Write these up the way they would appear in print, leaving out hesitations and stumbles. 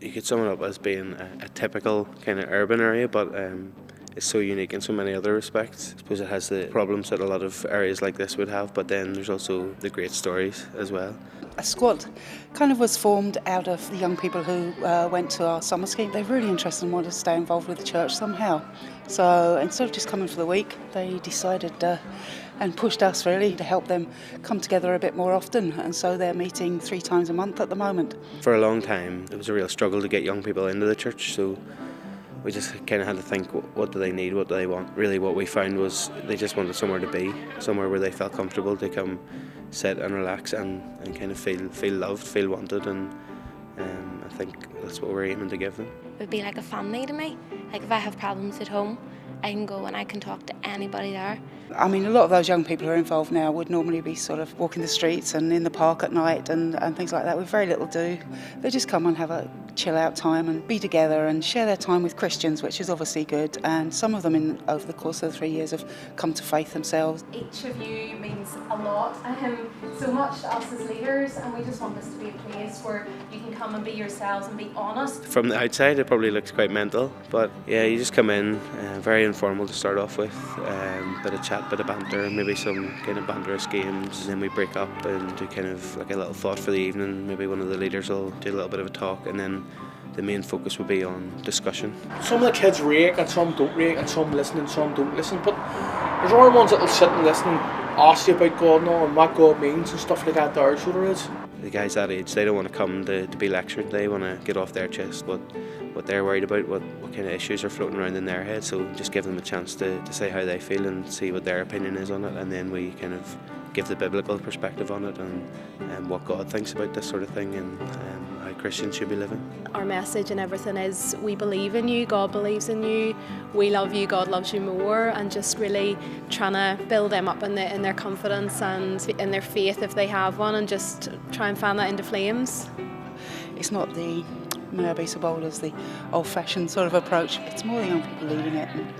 You could sum it up as being a typical kind of urban area, but it's so unique in so many other respects. I suppose it has the problems that a lot of areas like this would have, but then there's also the great stories as well. A squad kind of was formed out of the young people who went to our summer scheme. They're really interested and wanted to stay involved with the church somehow. So instead of just coming for the week, they decided and pushed us really to help them come together a bit more often. And so they're meeting 3 times a month at the moment. For a long time, it was a real struggle to get young people into the church. So we just kind of had to think, what do they need, what do they want? Really what we found was they just wanted somewhere to be, somewhere where they felt comfortable to come sit and relax and kind of feel loved, feel wanted, and I think that's what we're aiming to give them. It would be like a family to me. Like if I have problems at home, I can go and I can talk to anybody there. I mean, a lot of those young people who are involved now would normally be sort of walking the streets and in the park at night and things like that with very little do. They just come and have a chill out time and be together and share their time with Christians, which is obviously good. And some of them over the course of the 3 years have come to faith themselves. Each of you means a lot, so much to us as leaders, and we just want this to be a place where you can come and be yourselves and be honest. From the outside it probably looks quite mental, but yeah, you just come in, very informal to start off with, bit of chat, bit of banter, maybe some kind of banterous games, and then we break up and do kind of like a little thought for the evening. Maybe one of the leaders will do a little bit of a talk, and then the main focus will be on discussion. Some of the kids rake and some don't rake, and some listen and some don't listen, but there's other ones that will sit and listen and ask you about God now and what God means and stuff like that there, so there is. The guys that age, they don't want to come to be lectured, they want to get off their chest what they're worried about, what kind of issues are floating around in their head, so just give them a chance to say how they feel and see what their opinion is on it, and then we kind of give the biblical perspective on it and what God thinks about this sort of thing and how Christians should be living. Our message and everything is we believe in you, God believes in you, we love you, God loves you more, and just really trying to build them up in their confidence and in their faith if they have one, and just try and fan that into flames. It's not the may I be so bold as the old-fashioned sort of approach. It's more the young people leading it, and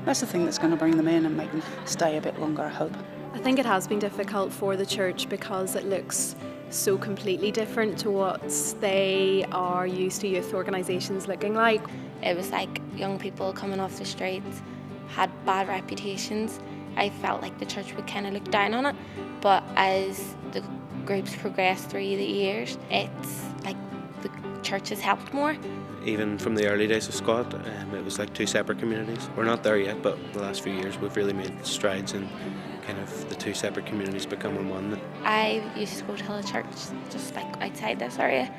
that's the thing that's going to bring them in and make them stay a bit longer, I hope. I think it has been difficult for the church because it looks so completely different to what they are used to youth organisations looking like. It was like young people coming off the streets had bad reputations. I felt like the church would kind of look down on it, but as the groups progressed through the years, it's like the church has helped more. Even from the early days of Scott, it was like 2 separate communities. We're not there yet, but the last few years we've really made strides in kind of the 2 separate communities becoming one. I used to go to a church just like outside this area,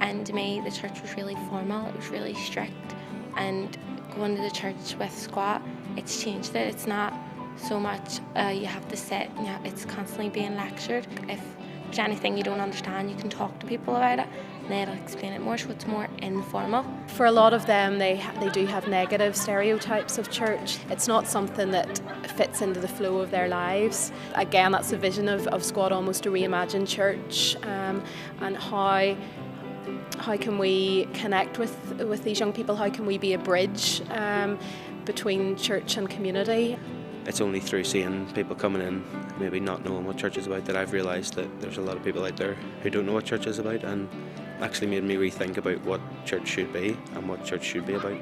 and to me the church was really formal, it was really strict, and going to the church with Squat, it's changed it. It's not so much you have to sit, it's constantly being lectured. If there's anything you don't understand, you can talk to people about it and they'll explain it more, so it's more informal. For a lot of them, they do have negative stereotypes of church. It's not something that fits into the flow of their lives. Again, that's the vision of Squad, almost a Reimagine church, and how can we connect with these young people? How can we be a bridge between church and community? It's only through seeing people coming in, maybe not knowing what church is about, that I've realised that there's a lot of people out there who don't know what church is about, and actually made me rethink about what church should be and what church should be about.